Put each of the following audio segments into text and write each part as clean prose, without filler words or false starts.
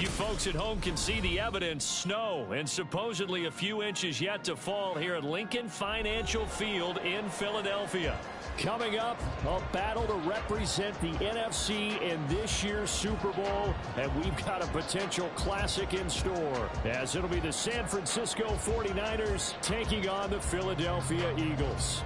You folks at home can see the evidence. Snow and supposedly a few inches yet to fall here at Lincoln Financial Field in Philadelphia. Coming up, a battle to represent the NFC in this year's Super Bowl, and we've got a potential classic in store, as it'll be the San Francisco 49ers taking on the Philadelphia Eagles.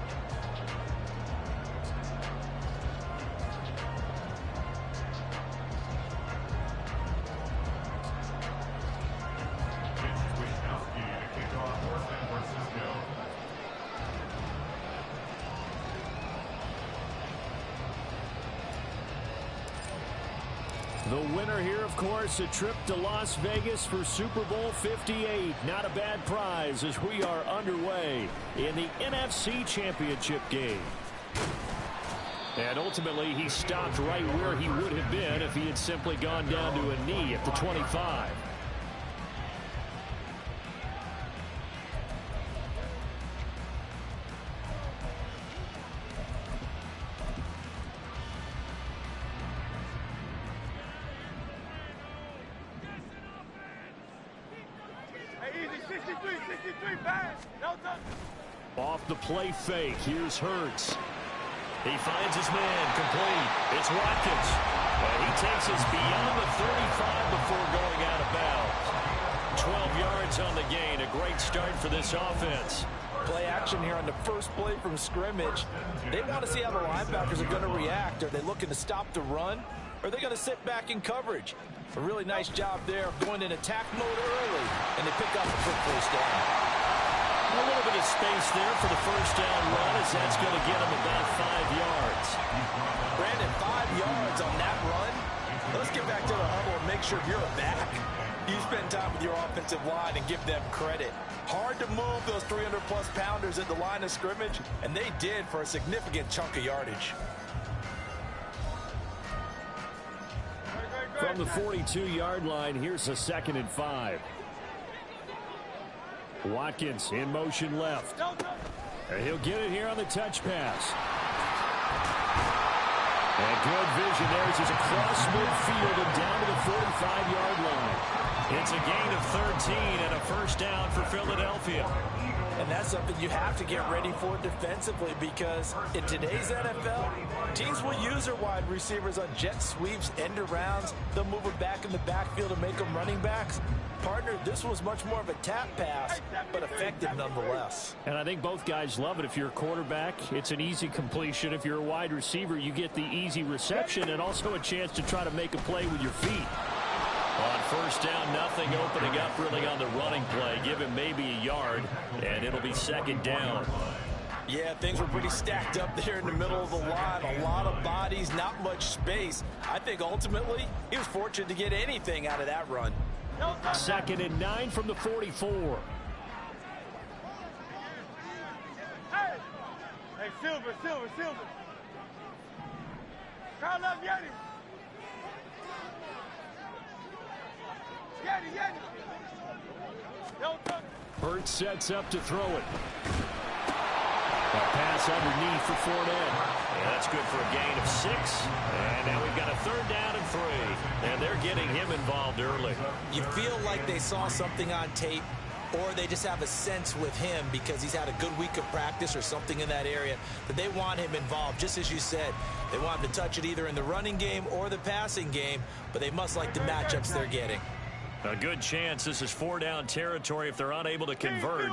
The winner here, of course, a trip to Las Vegas for Super Bowl 58. Not a bad prize as we are underway in the NFC Championship game. And ultimately, he stopped right where he would have been if he had simply gone down to a knee at the 25. Off the play fake, here's Hurts. He finds his man, complete. It's Watkins. And he takes us beyond the 35 before going out of bounds. 12 yards on the gain, a great start for this offense. Play action here on the first play from scrimmage. They want to see how the linebackers are going to react. Are they looking to stop the run? Or are they going to sit back in coverage? A really nice job there of going in attack mode early. And they pick up a quick first down. A little bit of space there for the first down run, as that's going to get him about 5 yards. Brandon, 5 yards on that run. Let's get back to the huddle and make sure you're back. You spend time with your offensive line and give them credit. Hard to move those 300-plus pounders at the line of scrimmage, and they did for a significant chunk of yardage. From the 42-yard line, here's a 2nd and 5. Watkins in motion left. And he'll get it here on the touch pass. And good vision there as he's across midfield and down to the 45-yard line. It's a gain of 13 and a first down for Philadelphia. And that's something you have to get ready for defensively, because in today's NFL, teams will use their wide receivers on jet sweeps, end arounds. They'll move them back in the backfield and make them running backs. Partner, this was much more of a tap pass, but effective nonetheless. And I think both guys love it. If you're a quarterback, it's an easy completion. If you're a wide receiver, you get the easy reception and also a chance to try to make a play with your feet. On first down, nothing opening up really on the running play. Give him maybe a yard, and it'll be 2nd down. Yeah, things were pretty stacked up there in the middle of the line. A lot of bodies, not much space. I think ultimately he was fortunate to get anything out of that run. 2nd and 9 from the 44. Hey, Silver. Carl up, Yeti. Hurts sets up to throw it. A pass underneath for Fournette. And that's good for a gain of 6. And now we've got a 3rd down and 3. And they're getting him involved early. You feel like they saw something on tape, or they just have a sense with him because he's had a good week of practice or something in that area that they want him involved. Just as you said, they want him to touch it either in the running game or the passing game, but they must like the matchups they're getting. A good chance this is 4-down territory if they're unable to convert.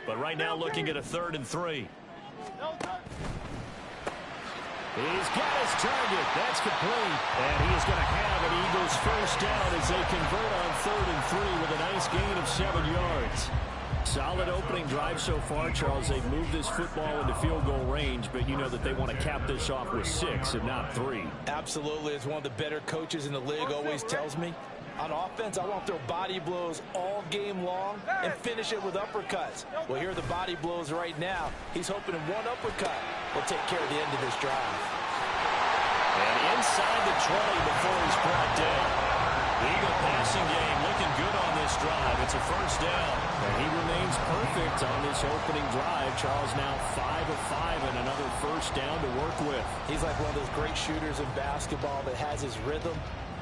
But right now looking at a 3rd and 3. He's got his target. That's complete. And he is going to have an Eagles first down as they convert on 3rd and 3 with a nice gain of 7 yards. Solid opening drive so far, Charles. They've moved this football into field goal range, but you know that they want to cap this off with 6 and not 3. Absolutely. As one of the better coaches in the league always tells me, on offense, I want to throw body blows all game long and finish it with uppercuts. Well, here are the body blows right now. He's hoping in one uppercut will take care of the end of this drive. And inside the 20 before he's brought down. The Eagle passing game looking good on this drive. It's a first down. And he remains perfect on this opening drive. Charles now 5 of 5 and another first down to work with. He's like one of those great shooters in basketball that has his rhythm.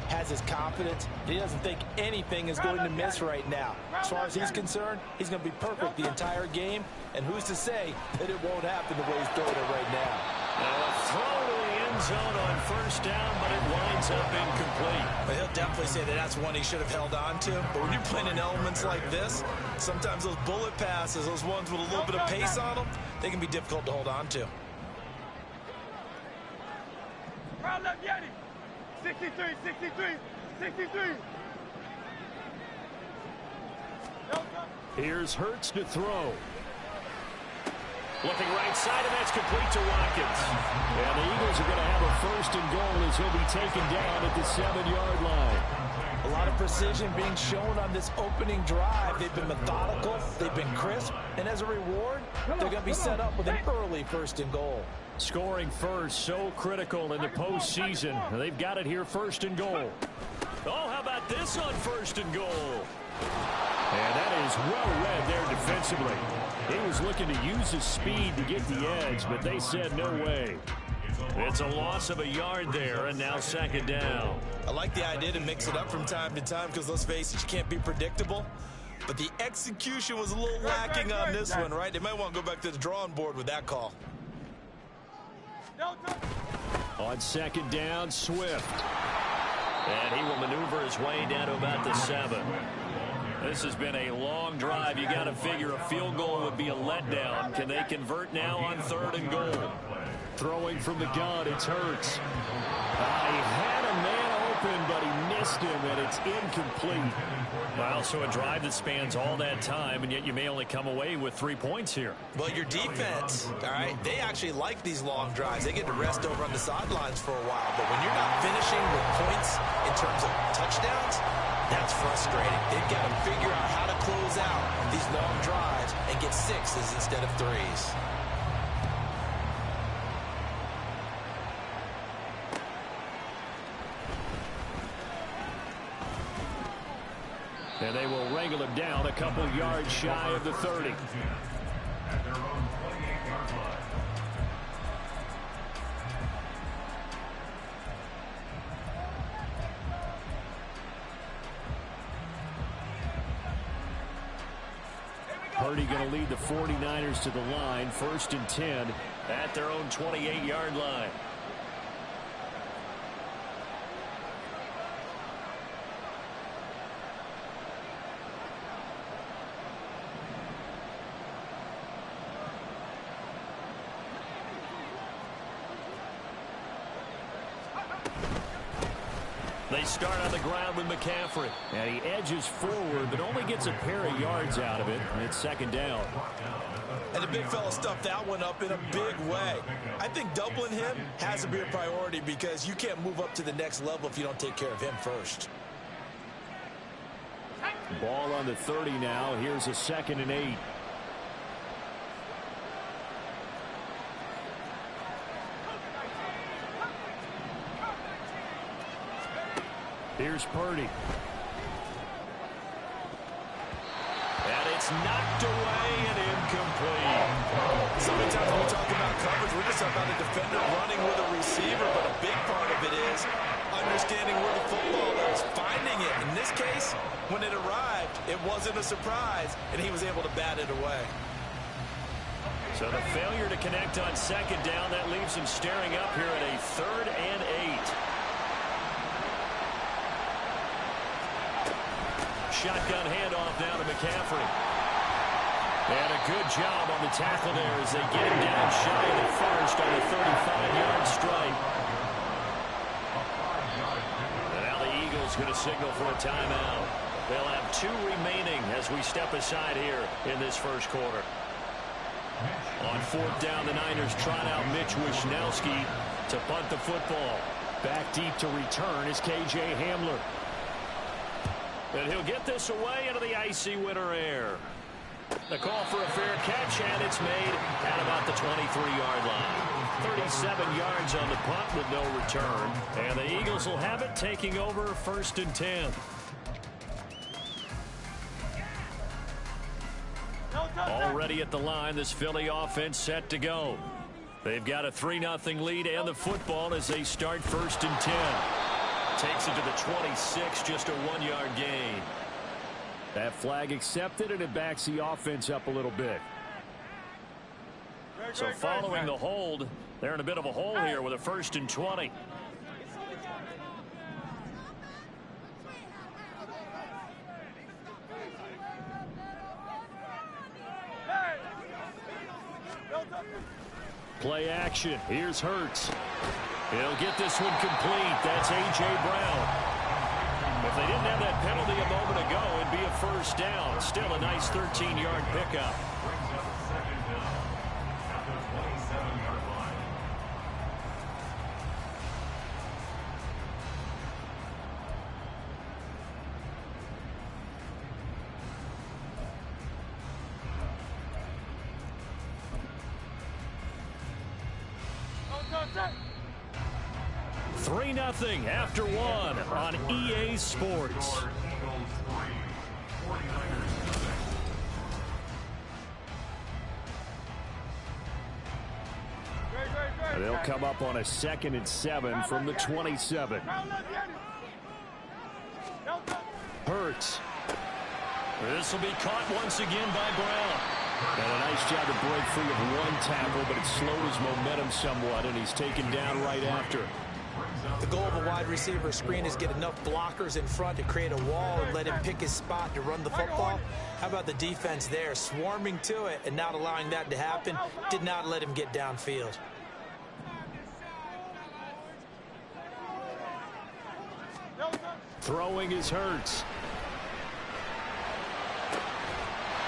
has his confidence. He doesn't think anything is going to miss right now. As far as he's concerned, he's going to be perfect the entire game. And who's to say that it won't happen the way he's throwing it right now? A throw to the end zone on first down, but it winds up incomplete. But he'll definitely say that that's one he should have held on to. But when you're playing in elements like this, sometimes those bullet passes, those ones with a little bit of pace on them, they can be difficult to hold on to. Crowd left Yeti. 63, 63, 63. Here's Hurts to throw. Looking right side, and that's complete to Watkins. And the Eagles are going to have a first and goal as he'll be taken down at the 7-yard line. A lot of precision being shown on this opening drive. They've been methodical, they've been crisp, and as a reward, they're going to be set up with an early first and goal. Scoring first, so critical in the postseason. They've got it here, first and goal. Oh, how about this on first and goal? And that is well read there defensively. He was looking to use his speed to get the edge, but they said no way. It's a loss of a yard there, and now second down. I like the idea to mix it up from time to time because, let's face it, you can't be predictable. But the execution was a little lacking on this one, right? They might want to go back to the drawing board with that call. On second down, Swift. And he will maneuver his way down to about the 7. This has been a long drive. You got to figure a field goal would be a letdown. Can they convert now on third and goal? Throwing from the gun, it's Hurts. He had a man open, but he missed him, and it's incomplete. Well, so a drive that spans all that time, and yet you may only come away with 3 points here. Well, your defense, all right, they actually like these long drives. They get to rest over on the sidelines for a while. But when you're not finishing with points in terms of touchdowns, that's frustrating. They've got to figure out how to close out these long drives and get 6s instead of 3s. And they will wrangle him down a couple yards shy of the 30. Purdy going to lead the 49ers to the line, 1st and 10 at their own 28-yard line. They start on the ground with McCaffrey. And he edges forward, but only gets a pair of yards out of it. And it's second down. And the big fella stuffed that one up in a big way. I think doubling him has to be a priority because you can't move up to the next level if you don't take care of him first. Ball on the 30 now. Here's a 2nd and 8. Here's Purdy. And it's knocked away and incomplete. So many times when we talk about coverage, we're just talking about a defender running with a receiver, but a big part of it is understanding where the football is, finding it. In this case, when it arrived, it wasn't a surprise, and he was able to bat it away. So the failure to connect on second down, that leaves him staring up here at a 3rd and 8. Shotgun handoff down to McCaffrey. And a good job on the tackle there as they get him down shy of the first on the 35-yard strike. And now the Eagles going to signal for a timeout. They'll have 2 remaining as we step aside here in this first quarter. On 4th down, the Niners trot out Mitch Wishnowsky to punt the football. Back deep to return is K.J. Hamler. And he'll get this away into the icy winter air. The call for a fair catch, and it's made at about the 23-yard line. 37 yards on the punt with no return. And the Eagles will have it, taking over 1st and 10. Already at the line, this Philly offense set to go. They've got a 3-0 lead and the football as they start 1st and 10. Takes it to the 26, just a 1-yard gain. That flag accepted, and it backs the offense up a little bit. So following the hold, they're in a bit of a hole here with a 1st and 20. Play action. Here's Hurts. He'll get this one complete. That's A.J. Brown. If they didn't have that penalty a moment ago, it'd be a 1st down. Still a nice 13-yard pickup. Set. 3-0 after 1 on EA Sports. They'll come up on a 2nd and 7 from the 27. Hurts. This will be caught once again by Brown. And a nice job to break free of one tackle, but it slowed his momentum somewhat, and he's taken down right after. The goal of a wide receiver screen is get enough blockers in front to create a wall and let him pick his spot to run the football. How about the defense there, swarming to it and not allowing that to happen? Did not let him get downfield. Throwing is Hurts.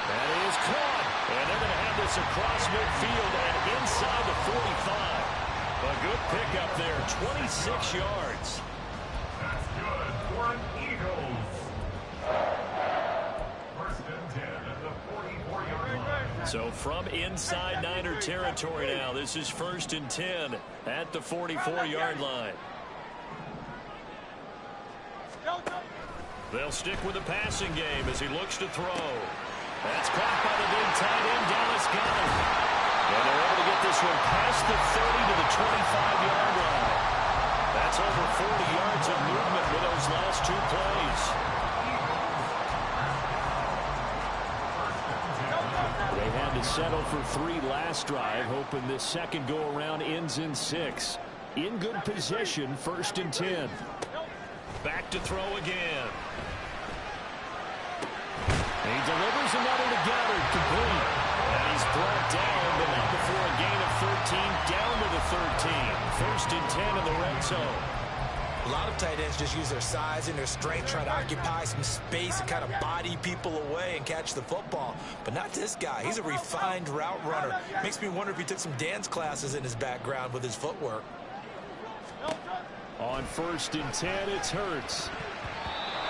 That is caught. And they're going to have this across midfield and inside the 45. A good pickup there, 26 yards. That's good for an Eagles. 1st and 10 at the 44-yard line. So from inside Niner territory now, this is 1st and 10 at the 44-yard line. They'll stick with the passing game as he looks to throw. That's caught by the big tight end, Dallas Goedert. And they're able to get this one past the 30 to the 25-yard line. That's over 40 yards of movement with those last 2 plays. They had to settle for 3 last drive, hoping this second go-around ends in 6. In good position, 1st and 10. Back to throw again. He delivers another to Goedert, complete. And he's brought down, but not before a gain of 13, down to the 13. 1st and 10 in the red zone. A lot of tight ends just use their size and their strength, try to occupy some space and kind of body people away and catch the football. But not this guy. He's a refined route runner. Makes me wonder if he took some dance classes in his background with his footwork. On 1st and 10, it's Hurts.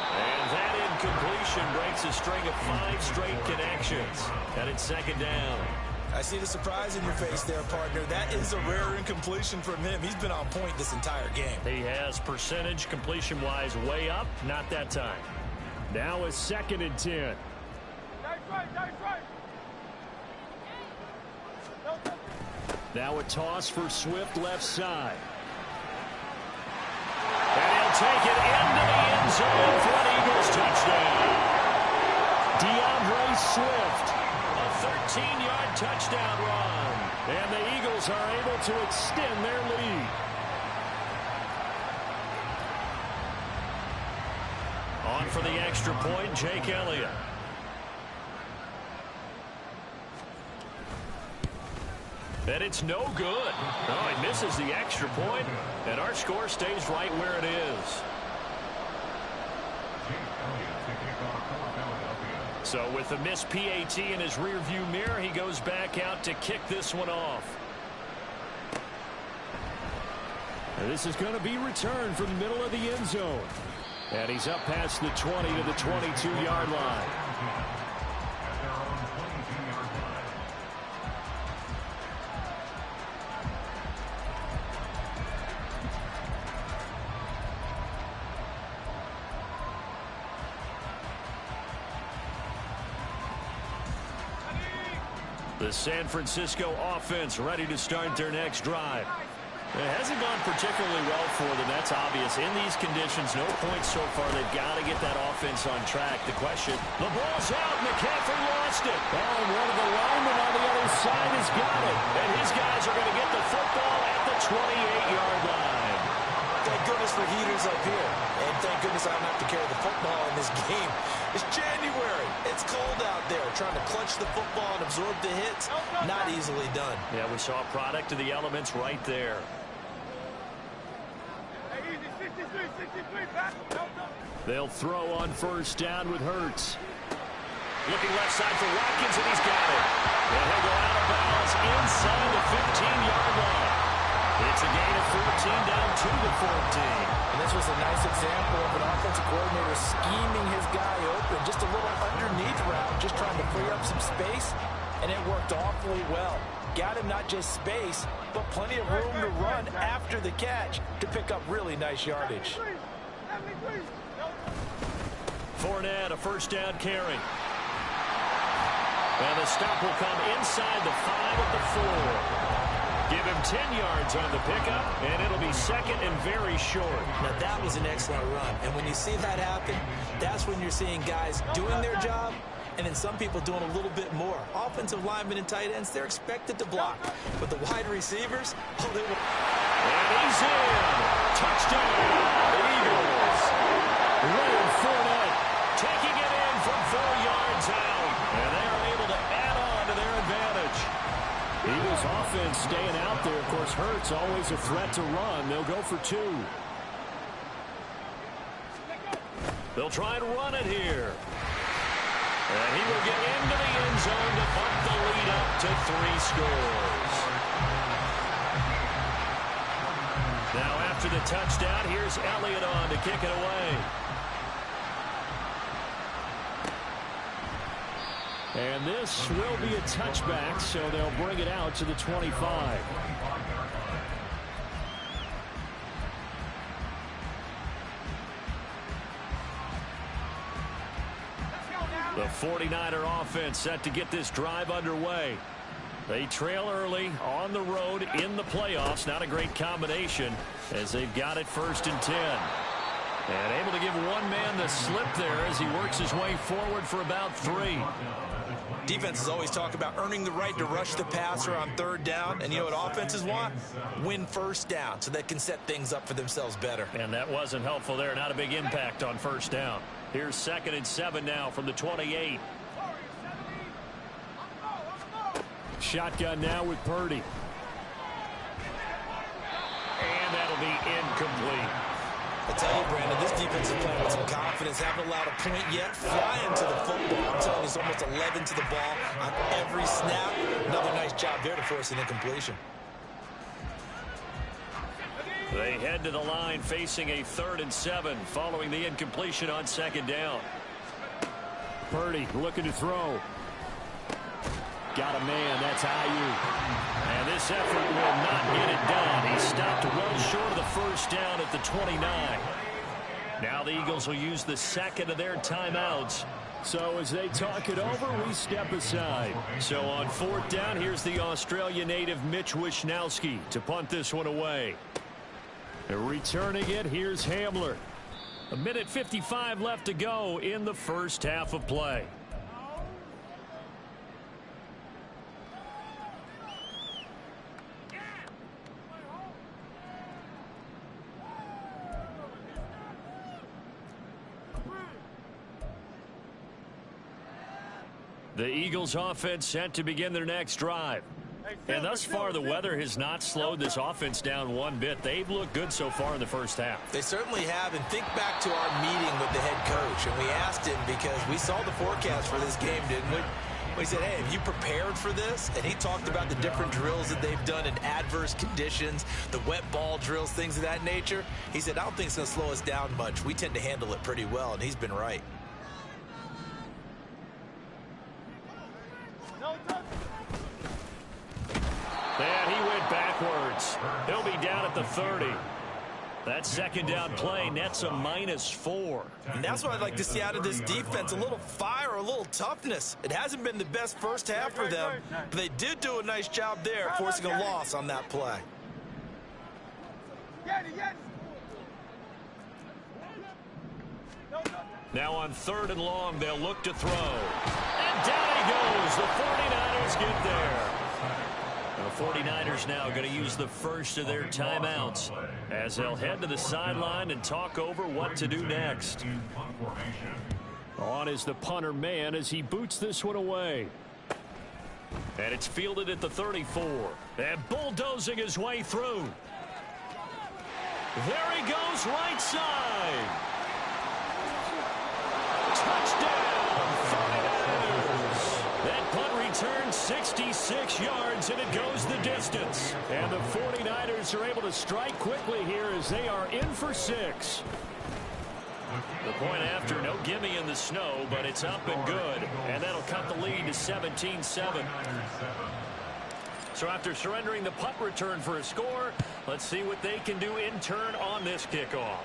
And that incompletion breaks a string of 5 straight connections. And it's 2nd down. I see the surprise in your face there, partner. That is a rare incompletion from him. He's been on point this entire game. He has percentage completion-wise way up. Not that time. Now a 2nd and 10. Now a toss for Swift left side. And he'll take it into the end zone for an Eagles touchdown. DeAndre Swift, a 13-yard touchdown run. And the Eagles are able to extend their lead. On for the extra point, Jake Elliott. And it's no good. Oh, he misses the extra point, and our score stays right where it is. So with the missed PAT in his rearview mirror, he goes back out to kick this one off. And this is going to be returned from the middle of the end zone. And he's up past the 20 to the 22-yard line. The San Francisco offense ready to start their next drive. It hasn't gone particularly well for them. That's obvious. In these conditions, no points so far. They've got to get that offense on track. The question, the ball's out. McCaffrey lost it. And one of the linemen on the other side has got it. And his guys are going to get the football at the 28-yard line. Thank goodness for heaters up here. And thank goodness I don't have to carry the football in this game. It's January. It's cold out there. Trying to clutch the football and absorb the hits, not easily done. Yeah, we saw a product of the elements right there. They'll throw on first down with Hurts. Looking left side for Watkins, and he's got it. And he'll go out of bounds inside the 15-yard line. It's a gain of 14 down to the 14. And this was a nice example of an offensive coordinator scheming his guy open. Just a little underneath route, just trying to free up some space, and it worked awfully well. Got him not just space, but plenty of room to run after the catch to pick up really nice yardage. Fournette, a first down carry. And the stop will come inside the 5 at the 4. Give him 10 yards on the pickup, and it'll be second and very short. Now, that was an excellent run. And when you see that happen, that's when you're seeing guys doing their job, and then some people doing a little bit more. Offensive linemen and tight ends, they're expected to block. But the wide receivers, oh, they will. And he's in. Touchdown, Eagles. Leonard Fournette taking it in from 4 yards out. And they are able to add on to their advantage. Eagles offense staying out there. Of course, Hurts always a threat to run. They'll go for 2. They'll try and run it here. And he will get into the end zone to bump the lead up to 3 scores. Now after the touchdown, here's Elliott on to kick it away. And this will be a touchback, so they'll bring it out to the 25. The 49er offense set to get this drive underway. They trail early on the road in the playoffs. Not a great combination as they've got it 1st and 10. And able to give one man the slip there as he works his way forward for about 3. Defenses always talk about earning the right to rush the passer on 3rd down. And you know what offenses want? Win 1st down so they can set things up for themselves better. And that wasn't helpful there. Not a big impact on 1st down. Here's 2nd and 7 now from the 28. Shotgun now with Purdy. And that'll be incomplete. I tell you, Brandon, this defense is playing with some confidence. Haven't allowed a point yet. Flying to the football. I'm telling you, it's almost 11 to the ball on every snap. Another nice job there to force an incompletion. They head to the line facing a 3rd and 7 following the incompletion on 2nd down. Purdy looking to throw. Got a man. That's Ayuk. And this effort will not get it done. He stopped well short of the 1st down at the 29. Now the Eagles will use the 2nd of their timeouts. So as they talk it over, we step aside. So on 4th down, here's the Australia native Mitch Wishnowsky to punt this one away. Returning it, here's Hamler. 1:55 left to go in the 1st half of play. The Eagles offense set to begin their next drive. And thus far, the weather has not slowed this offense down one bit. They've looked good so far in the 1st half. They certainly have. And think back to our meeting with the head coach. And we asked him because we saw the forecast for this game, didn't we? We said, hey, have you prepared for this? And he talked about the different drills that they've done in adverse conditions, the wet ball drills, things of that nature. He said, I don't think it's going to slow us down much. We tend to handle it pretty well, and he's been right. And he went backwards. He'll be down at the 30. That 2nd down play nets a -4. And that's what I'd like to see out of this defense. A little fire, a little toughness. It hasn't been the best 1st half for them, but they did do a nice job there forcing a loss on that play. Now on 3rd and long, they'll look to throw. And down he goes. The 49ers get there. The 49ers now going to use the first of their timeouts as they'll head to the sideline and talk over what to do next. On is the punter man as he boots this one away. And it's fielded at the 34. And bulldozing his way through. There he goes, right side. Touchdown, 49ers. That punt returns 66 yards, and it goes the distance. And the 49ers are able to strike quickly here as they are in for 6. The point after, no gimme in the snow, but it's up and good. And that'll cut the lead to 17-7. So after surrendering the punt return for a score, let's see what they can do in turn on this kickoff.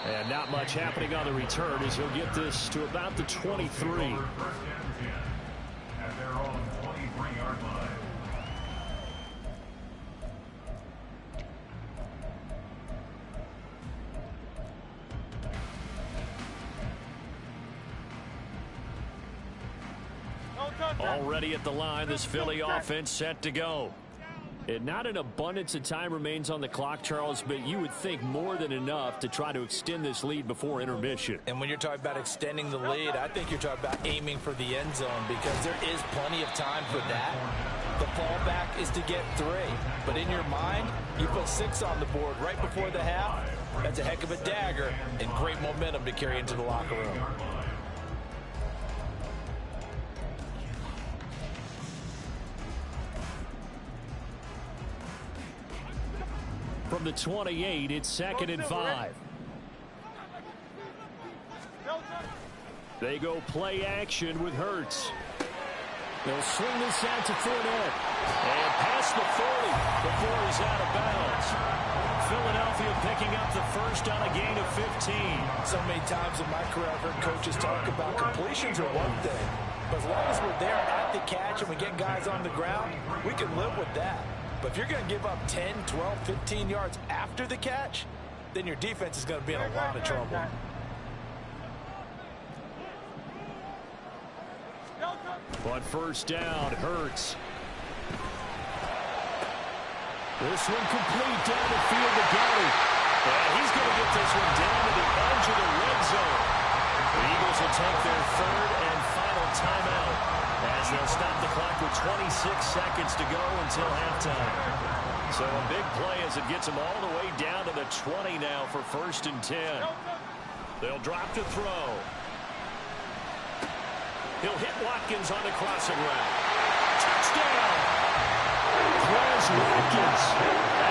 And not much happening on the return as he'll get this to about the 23. And they're on the 23-yard line. Already at the line, this Philly offense set to go. And not an abundance of time remains on the clock, Charles, but you would think more than enough to try to extend this lead before intermission. And when you're talking about extending the lead, I think you're talking about aiming for the end zone because there is plenty of time for that. The fallback is to get 3. But in your mind, you put 6 on the board right before the half. That's a heck of a dagger and great momentum to carry into the locker room. From the 28, it's 2nd and 5. They go play action with Hurts. They'll swing this out to Fournette. And past the 40 before he's out of bounds. Philadelphia picking up the first on a gain of 15. So many times in my career, I've heard coaches talk about completions are one thing. But as long as we're there at the catch and we get guys on the ground, we can live with that. But if you're going to give up 10, 12, 15 yards after the catch, then your defense is going to be in a lot of trouble. On first down, Hurts. This one complete down the field to Gary. And he's going to get this one down to the edge of the red zone. The Eagles will take their 3rd and final timeout as they'll stop the clock with 26 seconds to go until halftime. So a big play as it gets them all the way down to the 20 now for 1st and 10. They'll drop to throw. He'll hit Watkins on the crossing route. Touchdown! Plays Watkins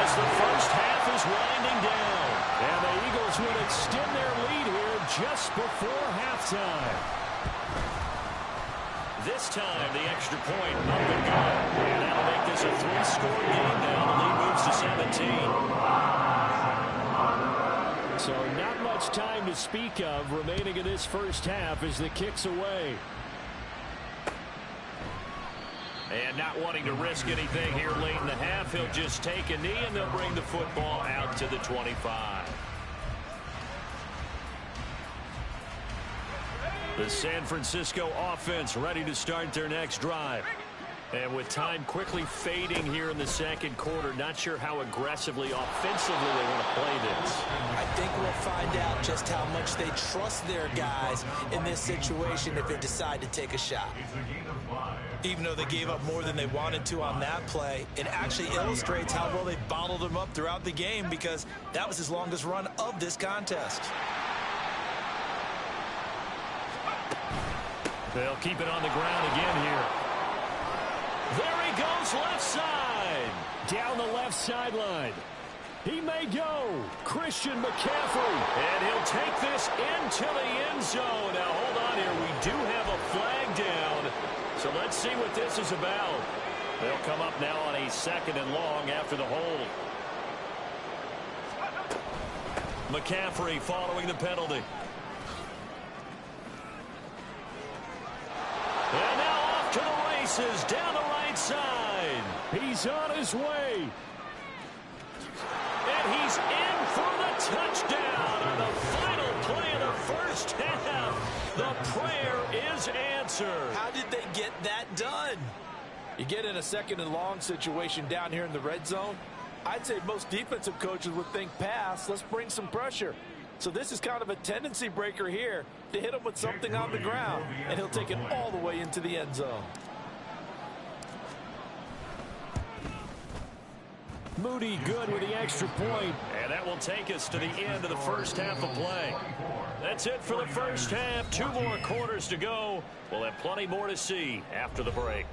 As the first half is winding down. And the Eagles will extend their lead here just before halftime. This time, the extra point up and good. And that'll make this a 3-score game now. The lead moves to 17. So not much time to speak of remaining in this first half as the kick's away. And not wanting to risk anything here late in the half, he'll just take a knee and they'll bring the football out to the 25. The San Francisco offense ready to start their next drive. And with time quickly fading here in the second quarter, not sure how aggressively, offensively they want to play this. I think we'll find out just how much they trust their guys in this situation if they decide to take a shot. Even though they gave up more than they wanted to on that play, it actually illustrates how well they bottled them up throughout the game because that was his longest run of this contest. They'll keep it on the ground again here. There he goes, left side. Down the left sideline. He may go. Christian McCaffrey. And he'll take this into the end zone. Now, hold on here. We do have a flag down. So let's see what this is about. They'll come up now on a 2nd and long after the hold. McCaffrey following the penalty. And now off to the races down the right side. line. He's on his way. And he's in for the touchdown on the final play of the first half. The prayer is answered. How did they get that done? You get in a second and long situation down here in the red zone. I'd say most defensive coaches would think pass. Let's bring some pressure. So this is kind of a tendency breaker here to hit him with something on the ground, and he'll take it all the way into the end zone. Moody good with the extra point. And that will take us to the end of the first half of play. That's it for the first half. 2 more quarters to go. We'll have plenty more to see after the break.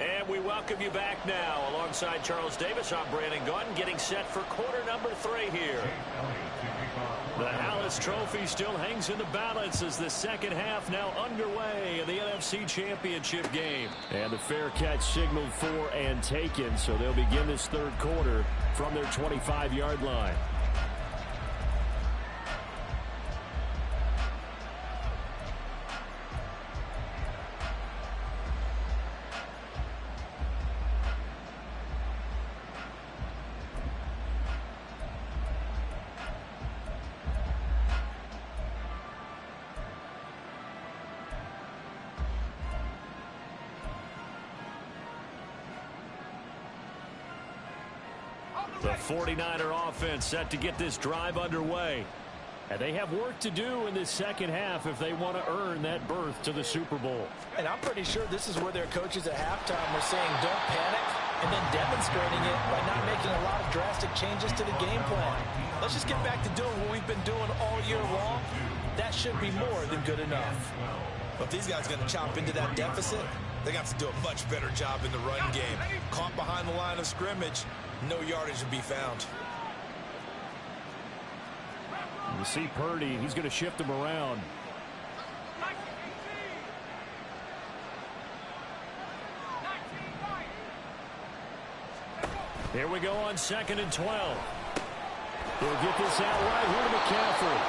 And we welcome you back now. Alongside Charles Davis, I'm Brandon Gunn, getting set for quarter number 3 here. The Hallis Trophy still hangs in the balance as the second half now underway in the NFC Championship game. And the fair catch signaled for and taken, so they'll begin this third quarter from their 25-yard line. The 49er offense set to get this drive underway. And they have work to do in this second half if they want to earn that berth to the Super Bowl. And I'm pretty sure this is where their coaches at halftime were saying don't panic, and then demonstrating it by not making a lot of drastic changes to the game plan. Let's just get back to doing what we've been doing all year long. That should be more than good enough. But if these guys are going to chop into that deficit, they got to do a much better job in the run game. Caught behind the line of scrimmage, no yardage to be found. You see Purdy, he's going to shift him around. Here we go on 2nd and 12. They'll get this out right here to McCaffrey.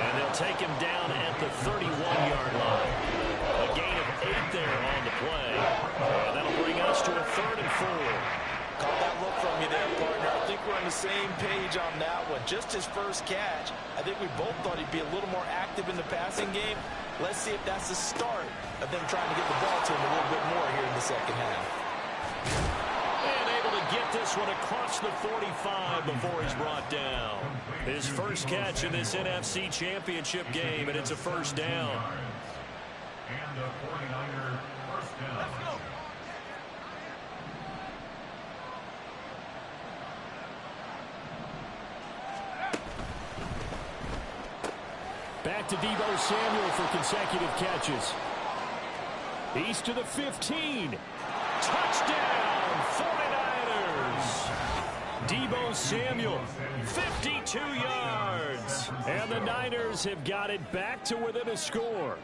And they'll take him down at the 31-yard line. A gain of 8 there on the play. And that'll bring us to a 3rd and 4. Caught that look from you there, partner. I think we're on the same page on that one. Just his first catch. I think we both thought he'd be a little more active in the passing game. Let's see if that's the start of them trying to get the ball to him a little bit more here in the second half. And able to get this one across the 45 before he's brought down. His first catch in this NFC Championship game, and it's a first down. And the 49er first down. Let's go. Back to Deebo Samuel for consecutive catches. He's to the 15. Touchdown, 49ers. Deebo Samuel, 52 yards. And the Niners have got it back to within a score.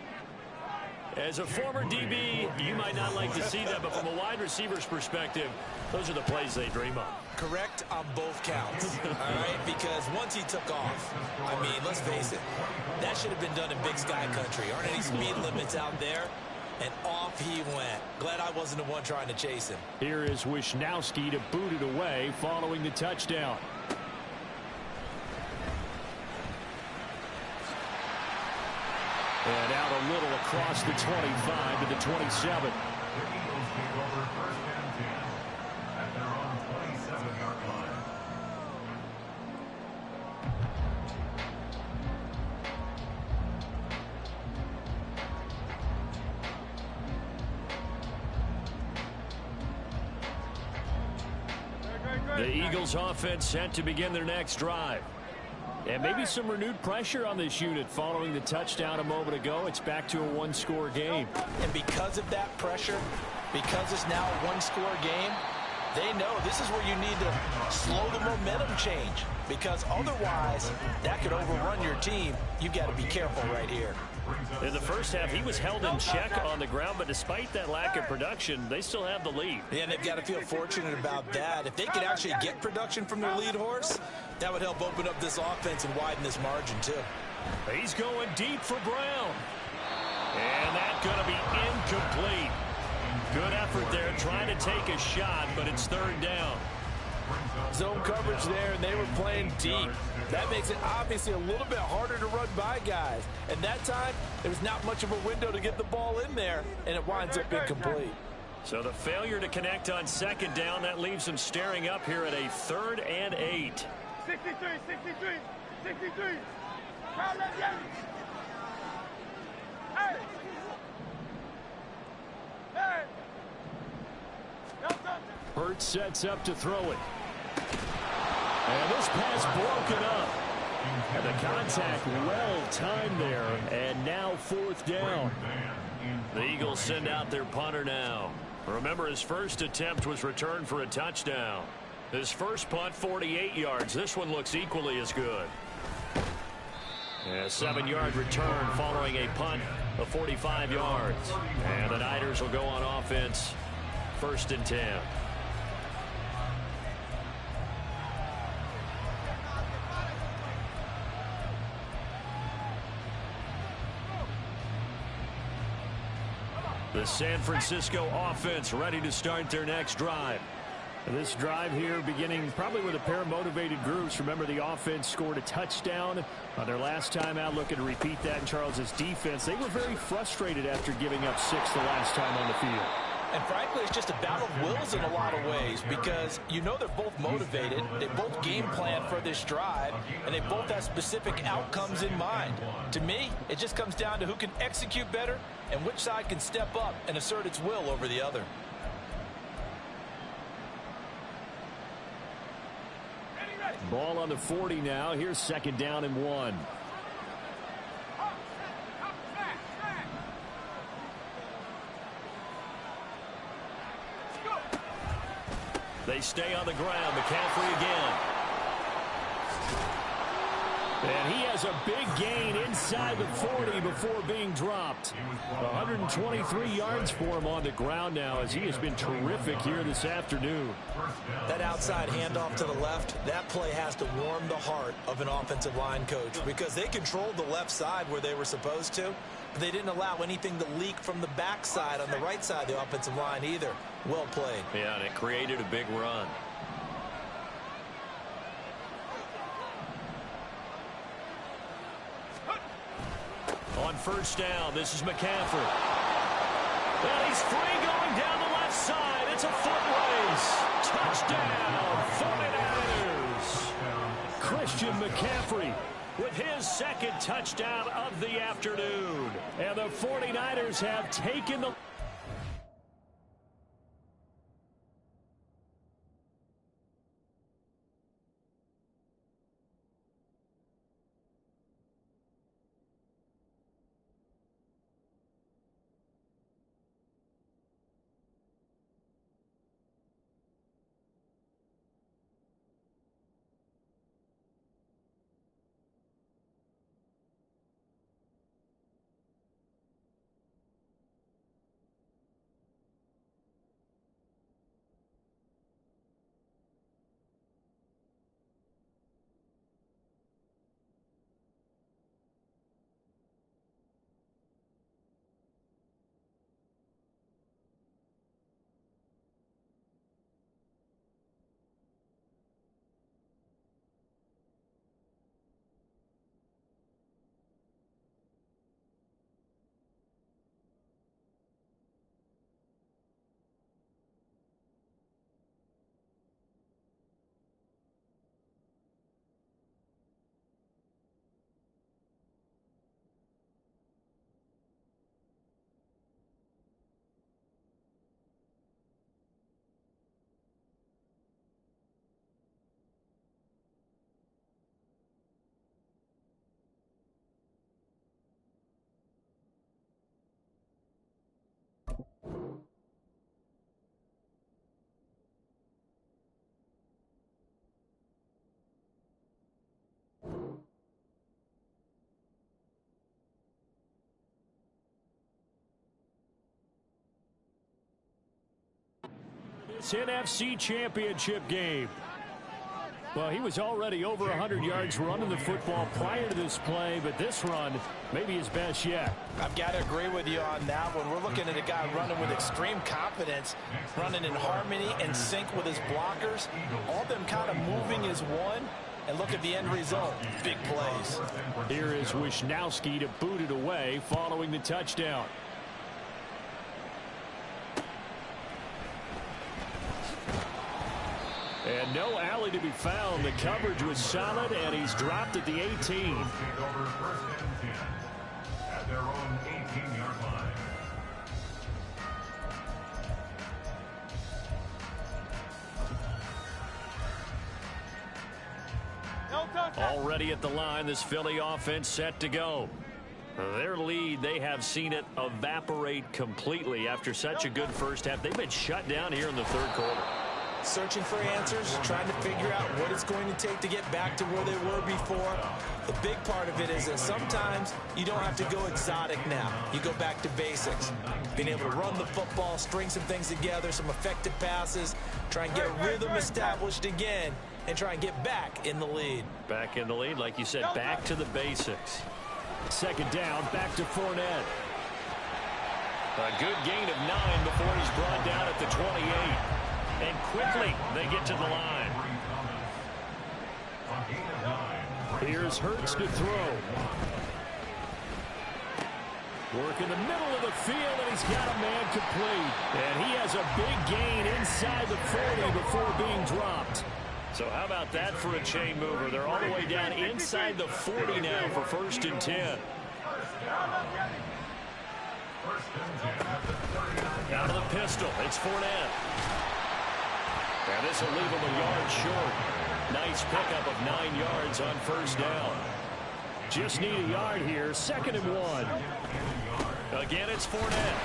As a former DB, you might not like to see that, but from a wide receiver's perspective, those are the plays they dream of. Correct on both counts, all right? Because once he took off, I mean, let's face it, that should have been done in Big Sky Country. Aren't any speed limits out there? And off he went. Glad I wasn't the one trying to chase him. Here is Wisnowski to boot it away following the touchdown. And out a little across the 25 to the 27. The Eagles offense set to begin their next drive. And maybe some renewed pressure on this unit following the touchdown a moment ago. It's back to a one-score game. And because of that pressure, because it's now a one-score game, they know this is where you need to slow the momentum change. Because otherwise, that could overrun your team. You've got to be careful right here. In the first half, he was held in check on the ground, but despite that lack of production, they still have the lead. Yeah, and they've got to feel fortunate about that. If they could actually get production from their lead horse, that would help open up this offense and widen this margin, too. He's going deep for Brown. And that's going to be incomplete. Good effort there trying to take a shot, but it's third down. Zone coverage there, and they were playing deep. That makes it obviously a little bit harder to run by guys. And that time, there's not much of a window to get the ball in there, and it winds up incomplete. So the failure to connect on second down, that leaves them staring up here at a 3rd and 8. 63, 63, 63. Crowd left, Yanni. Hey! Hey! Hurts sets up to throw it. And this pass broken up. And the contact well timed there. And now 4th down. The Eagles send out their punter now. Remember, his first attempt was returned for a touchdown. His first punt, 48 yards. This one looks equally as good. A 7-yard return following a punt of 45 yards. And the Niners will go on offense, 1st and 10. The San Francisco offense ready to start their next drive. This drive here beginning probably with a pair of motivated groups. Remember, the offense scored a touchdown on their last time out. Looking to repeat that in Charles's defense. They were very frustrated after giving up 6 the last time on the field. And frankly, it's just a battle of wills in a lot of ways because you know they're both motivated. They both game plan for this drive, and they both have specific outcomes in mind. To me, it just comes down to who can execute better and which side can step up and assert its will over the other. Ball on the 40 now. Here's 2nd down and 1. They stay on the ground. McCaffrey again. And he has a big gain inside the 40 before being dropped. 123 yards for him on the ground now as he has been terrific here this afternoon. That outside handoff to the left, that play has to warm the heart of an offensive line coach because they controlled the left side where they were supposed to, but they didn't allow anything to leak from the backside on the right side of the offensive line either. Well played. Yeah, and it created a big run. On 1st down, this is McCaffrey. And he's free going down the left side. It's a foot race. Touchdown, 49ers. Christian McCaffrey with his 2nd touchdown of the afternoon. And the 49ers have taken the This NFC Championship game. Well, he was already over 100 yards running the football prior to this play, but this run may be his best yet. I've got to agree with you on that one. We're looking at a guy running with extreme confidence, running in harmony and sync with his blockers, all them kind of moving as one. And look at the end result. Big plays. Here is Wisnowski to boot it away following the touchdown. And no alley to be found. The coverage was solid, and he's dropped at the 18. At their own 18-yard line. Already at the line, this Philly offense set to go. Their lead, they have seen it evaporate completely after such a good first half. They've been shut down here in the third quarter. Searching for answers, trying to figure out what it's going to take to get back to where they were before. The big part of it is that sometimes you don't have to go exotic now. You go back to basics. Being able to run the football, string some things together, some effective passes, try and get rhythm established again, and try and get back in the lead. Back in the lead, like you said, back to the basics. Second down, back to Fournette. A good gain of 9 before he's brought down at the 28. And quickly, they get to the line. Here's Hurts to throw. Work in the middle of the field, and he's got a man complete. And he has a big gain inside the 40 before being dropped. So how about that for a chain mover? They're all the way down inside the 40 now for 1st and 10. Out of the pistol, it's Fournette. And this will leave him a yard short. Nice pickup of 9 yards on 1st down. Just need a yard here, 2nd and 1. Again, it's Fournette.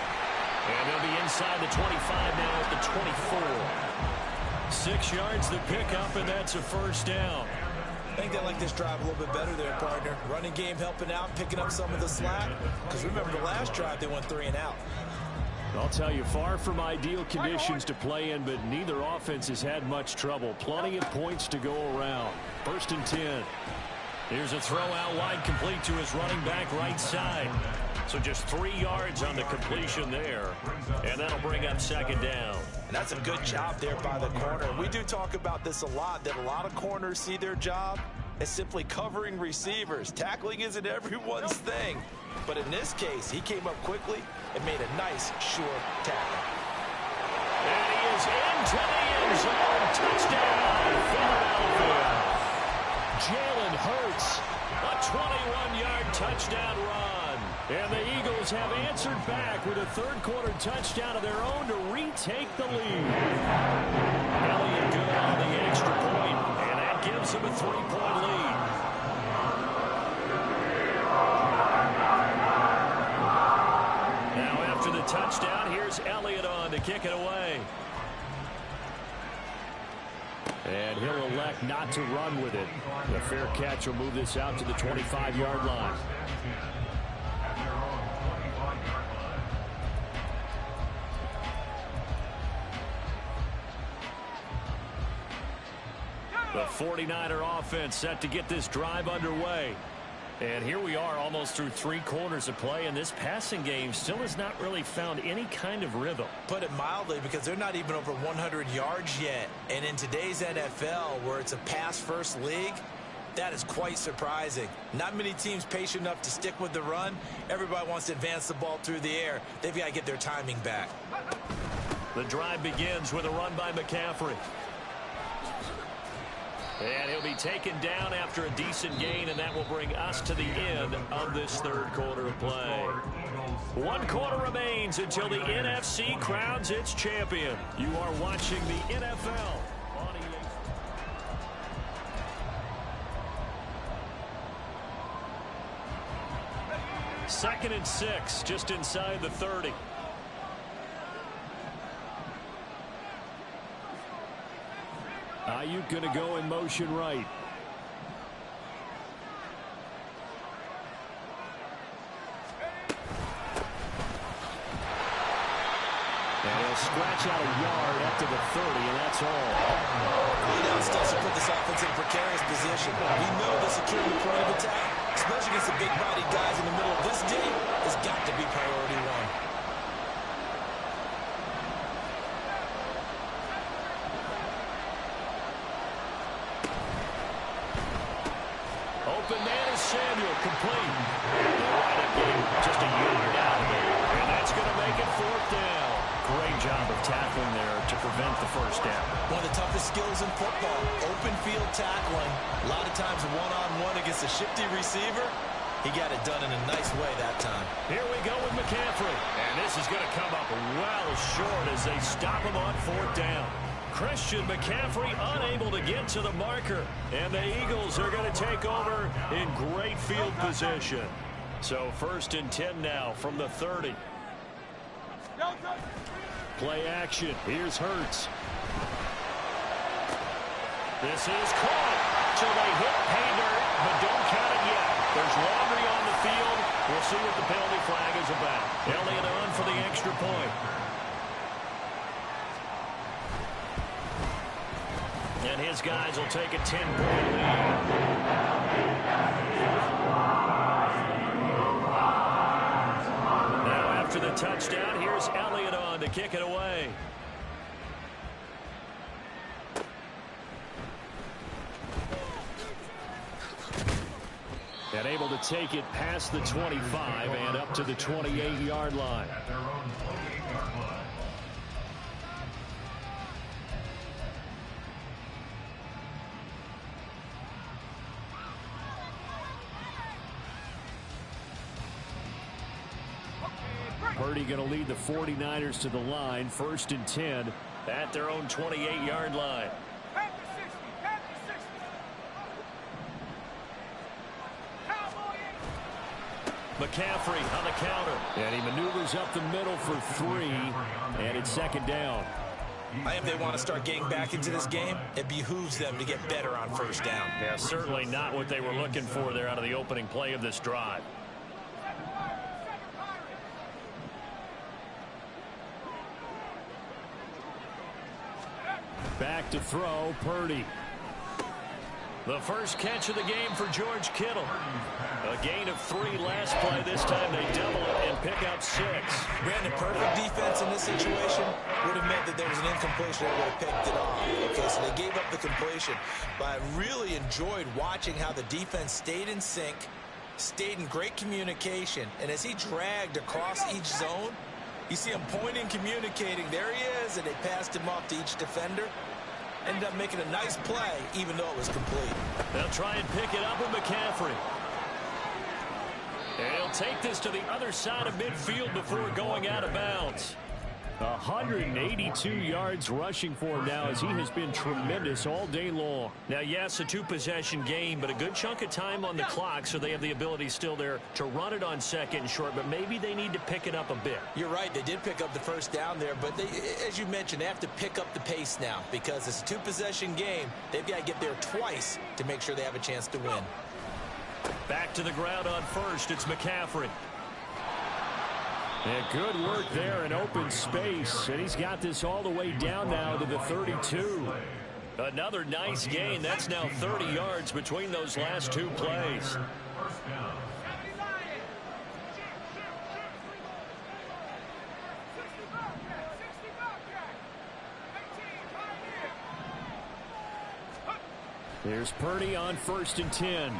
And they'll be inside the 25 now at the 24. 6 yards to pick up, and that's a 1st down. I think they like this drive a little bit better there, partner. Running game helping out, picking up some of the slack. Because remember, the last drive, they went 3 and out. I'll tell you, far from ideal conditions to play in, but neither offense has had much trouble. Plenty of points to go around. 1st and 10. Here's a throw out wide, complete to his running back right side. So just 3 yards on the completion there. And that'll bring up 2nd down. And that's a good job there by the corner. We do talk about this a lot, that a lot of corners see their job as simply covering receivers. Tackling isn't everyone's thing. But in this case, he came up quickly and made a nice, sure tackle. And he is into the end zone. Touchdown, Philadelphia. Jalen Hurts, a 21-yard touchdown run. And the Eagles have answered back with a third-quarter touchdown of their own to retake the lead. Elliott good on the extra point, and that gives him a 3-point lead. Now after the touchdown, here's Elliott on to kick it away. And he'll elect not to run with it. The fair catch will move this out to the 25-yard line. The 49er offense set to get this drive underway. And here we are almost through 3 quarters of play, and this passing game still has not really found any kind of rhythm. Put it mildly, because they're not even over 100 yards yet. And in today's NFL, where it's a pass-first league, that is quite surprising. Not many teams patient enough to stick with the run. Everybody wants to advance the ball through the air. They've got to get their timing back. The drive begins with a run by McCaffrey. And he'll be taken down after a decent gain, and that will bring us to the end of this third quarter of play. 1 quarter remains until the NFC crowns its champion. You are watching the NFL on EA. 2nd and 6, just inside the 30. Ayuk going to go in motion right. And he'll scratch out a yard up to the 30, and that's all. Now it starts to put this offense in a precarious position. We know the securing the point of attack, especially against the big-bodied guys in the middle of this D, has got to be priority one. Open man is Samuel, complete. Right up game, just a yard out of there. And that's going to make it 4th down. Great job of tackling there to prevent the first down. One of the toughest skills in football, open field tackling. A lot of times one-on-one against a shifty receiver. He got it done in a nice way that time. Here we go with McCaffrey. And this is going to come up well short as they stop him on 4th down. Christian McCaffrey unable to get to the marker. And the Eagles are going to take over in great field position. So 1st and 10 now from the 30. Play action. Here's Hurts. This is caught. So they hit pay dirt, but don't count it yet. There's laundry on the field. We'll see what the penalty flag is about. Elliott on for the extra point. And his guys will take a 10-point lead. Now after the touchdown, here's Elliott on to kick it away. And able to take it past the 25 and up to the 28-yard line. Purdy going to lead the 49ers to the line. 1st and 10 at their own 28-yard line. McCaffrey on the counter. And he maneuvers up the middle for 3. And it's 2nd down. If they want to start getting back into this game, it behooves them to get better on 1st down. Yeah, certainly not what they were looking for there out of the opening play of this drive. Back to throw, Purdy. The first catch of the game for George Kittle. A gain of 3 last play. This time they double it and pick up 6. Brandon, perfect defense in this situation would have meant that there was an incompletion that would have picked it off. Okay, so they gave up the completion. But I really enjoyed watching how the defense stayed in sync, stayed in great communication, and as he dragged across each zone, you see him pointing, communicating. There he is, and they passed him off to each defender. Ended up making a nice play, even though it was complete. They'll try and pick it up with McCaffrey. And he'll take this to the other side of midfield before going out of bounds. 182 yards rushing for him now as he has been tremendous all day long. Now, yes, a 2-possession game, but a good chunk of time on the clock, so they have the ability still there to run it on 2nd and short, but maybe they need to pick it up a bit. You're right. They did pick up the 1st down there, but they, as you mentioned, they have to pick up the pace now because it's a 2-possession game. They've got to get there twice to make sure they have a chance to win. Back to the ground on 1st. It's McCaffrey. And good work there in open space. And he's got this all the way down now to the 32. Another nice gain. That's now 30 yards between those last 2 plays. Here's Purdy on 1st and 10.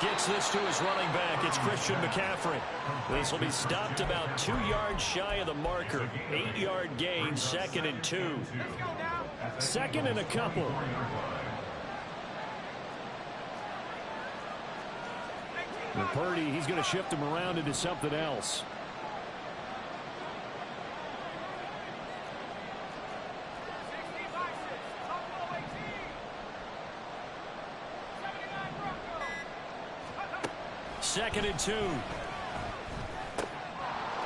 Gets this to his running back. It's Christian McCaffrey. This will be stopped about 2 yards shy of the marker. 8-yard gain, 2nd and 2. 2nd and a couple. And Purdy, he's going to shift him around into something else. Second and 2.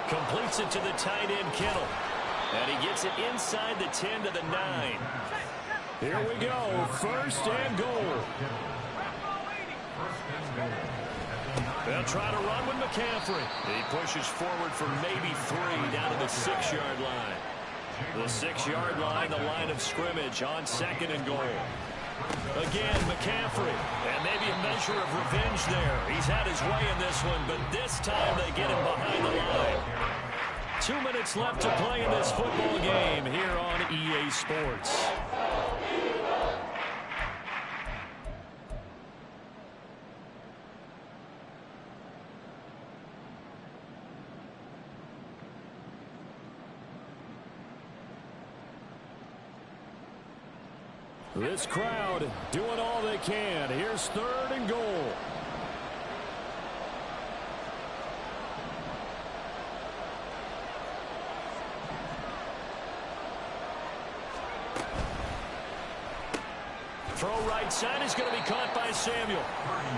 Completes it to the tight end, Kittle. And he gets it inside the 10 to the 9. Here we go. 1st and goal. They'll try to run with McCaffrey. He pushes forward for maybe 3 down to the 6-yard line. The 6-yard line, the line of scrimmage on 2nd and goal. Again, McCaffrey. And maybe a measure of revenge there. He's had his way in this one, but this time they get him behind the line. 2 minutes left to play in this football game here on EA Sports. This crowd doing all they can. Here's 3rd and goal. Throw right side is going to be caught by Samuel.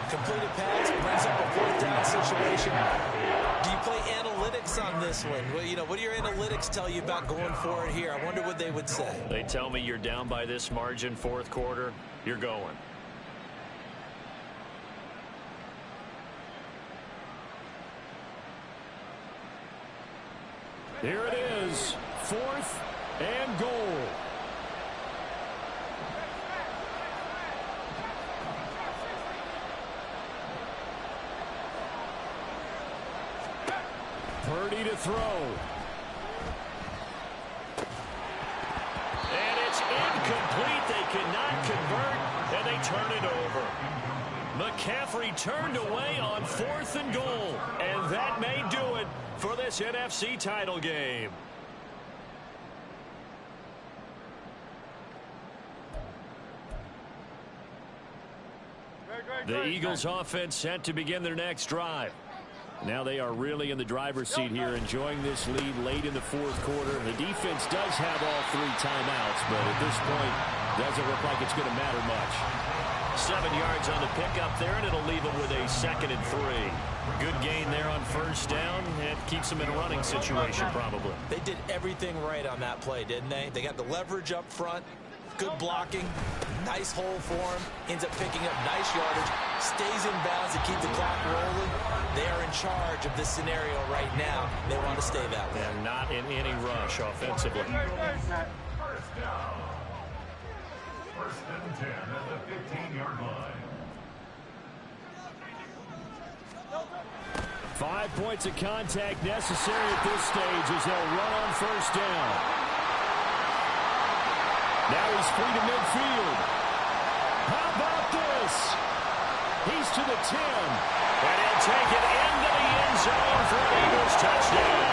Completed pass brings up a 4th down situation. Do you play analytics on this one? Well, what do your analytics tell you about going for it here? I wonder what they would say. They tell me you're down by this margin, 4th quarter. You're going. Here it is, 4th and goal. Purdy to throw. And it's incomplete. They cannot convert, and they turn it over. McCaffrey turned away on 4th and goal, and that may do it for this NFC title game. The Eagles offense set to begin their next drive. Now they are really in the driver's seat here, enjoying this lead late in the 4th quarter. The defense does have all 3 timeouts, but at this point, doesn't look like it's going to matter much. 7 yards on the pickup there, and it'll leave them with a 2nd and 3. Good gain there on 1st down. It keeps them in a running situation, probably. They did everything right on that play, didn't they? They got the leverage up front, good blocking, nice hole for him, ends up picking up nice yardage, stays in bounds to keep the clock rolling. They are in charge of this scenario right now. They want to stay that way. And not in any rush offensively. 1st down. 1st and 10 at the 15-yard line. 5 points of contact necessary at this stage as they'll run on 1st down. Now he's free to midfield. How about this? He's to the 10. And he'll take it into the end zone for an Eagles touchdown.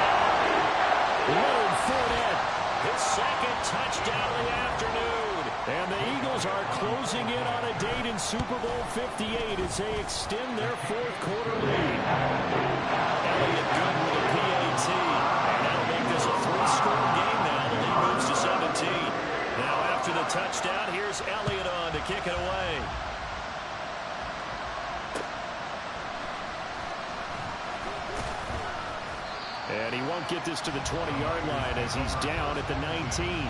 Leonard Fournette, his 2nd touchdown of the afternoon. And the Eagles are closing in on a date in Super Bowl 58 as they extend their 4th quarter lead. Elliott good with a PAT. And that'll make this a 3-score game now. The lead moves to 17. Now after the touchdown, here's Elliott on to kick it away. And he won't get this to the 20-yard line as he's down at the 19.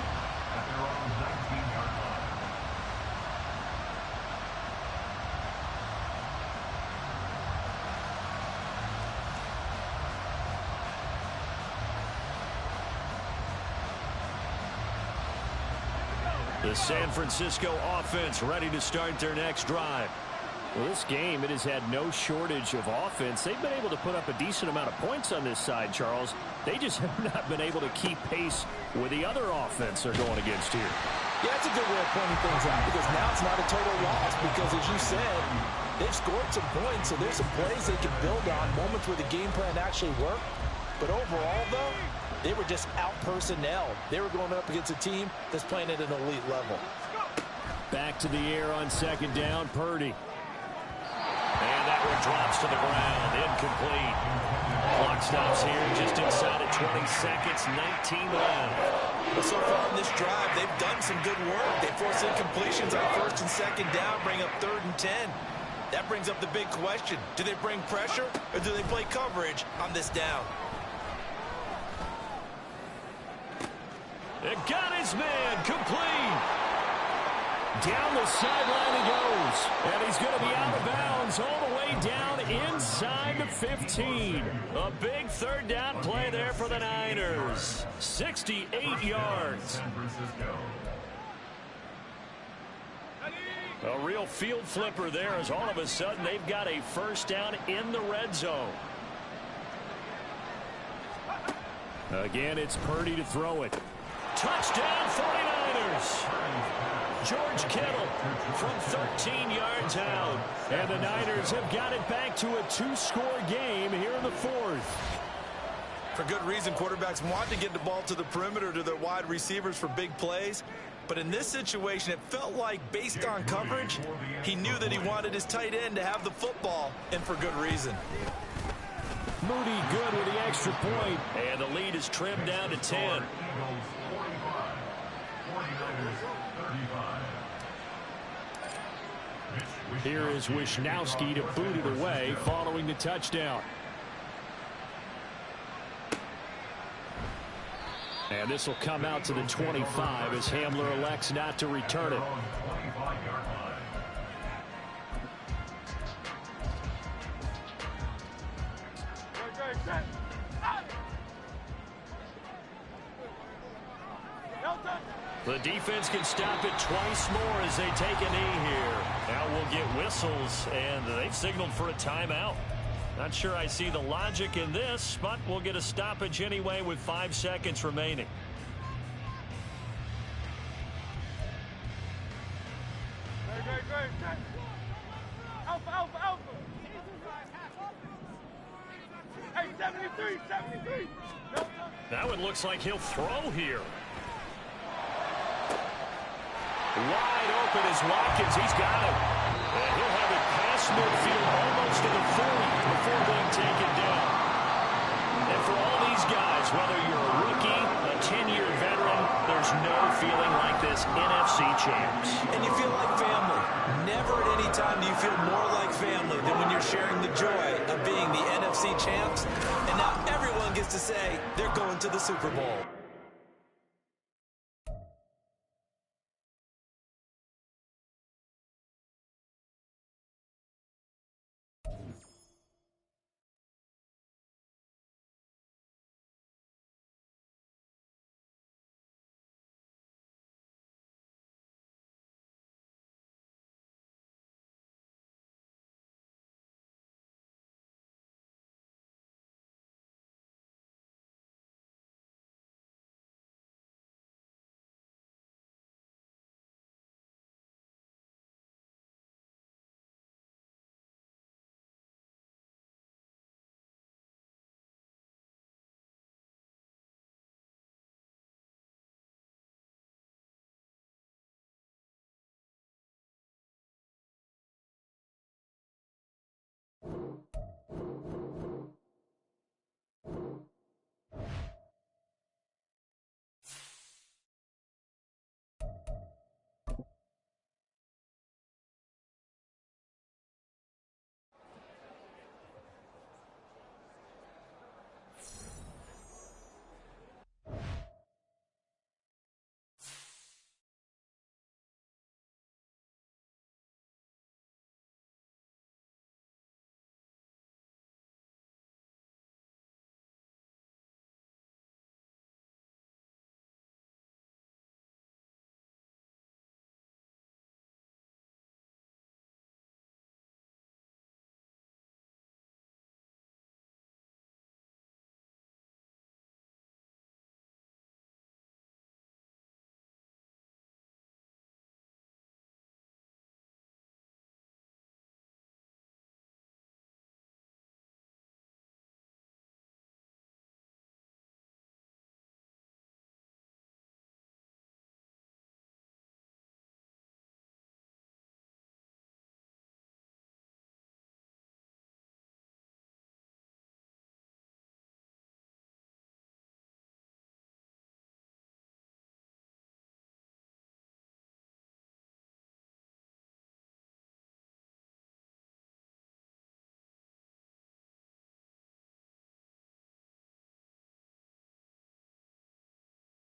The San Francisco offense ready to start their next drive. Well, this game, it has had no shortage of offense. They've been able to put up a decent amount of points on this side, Charles. They just have not been able to keep pace with the other offense they're going against here. Yeah, that's a good way of pointing things out because now it's not a total loss because, as you said, they've scored some points, so there's some plays they can build on, moments where the game plan actually worked. But overall, though, they were just out-personnelled. They were going up against a team that's playing at an elite level. Back to the air on 2nd down, Purdy. And that one drops to the ground, incomplete. Clock stops here just inside of 20 seconds, 19 left. But so far in this drive, they've done some good work. They force incompletions on 1st and 2nd down, bring up 3rd and 10. That brings up the big question. Do they bring pressure or do they play coverage on this down? It got his man complete. Down the sideline he goes. And he's going to be out of bounds all the way down inside the 15. A big third down play there for the Niners. 68 yards. A real field flipper there as all of a sudden they've got a first down in the red zone. Again, it's Purdy to throw it. Touchdown 49ers. George Kittle from 13 yards out. And the Niners have got it back to a 2-score game here in the fourth. For good reason, quarterbacks want to get the ball to the perimeter to their wide receivers for big plays. But in this situation, it felt like based on coverage, he knew that he wanted his tight end to have the football, and for good reason. Moody good with the extra point. And the lead is trimmed down to 10. Here is Wisnowski to boot it away following the touchdown. And this will come out to the 25 as Hamler elects not to return it. The defense can stop it twice more as they take a knee here. Now we'll get whistles, and they've signaled for a timeout. Not sure I see the logic in this, but we'll get a stoppage anyway with 5 seconds remaining. Alpha, alpha, alpha. Hey, 73, 73. That one looks like he'll throw here. Wide open is Watkins. He's got it. And he'll have it past midfield almost to the 40 before being taken down. And for all these guys, whether you're a rookie, a 10-year veteran, there's no feeling like this NFC champs. And you feel like family. Never at any time do you feel more like family than when you're sharing the joy of being the NFC champs. And now everyone gets to say they're going to the Super Bowl.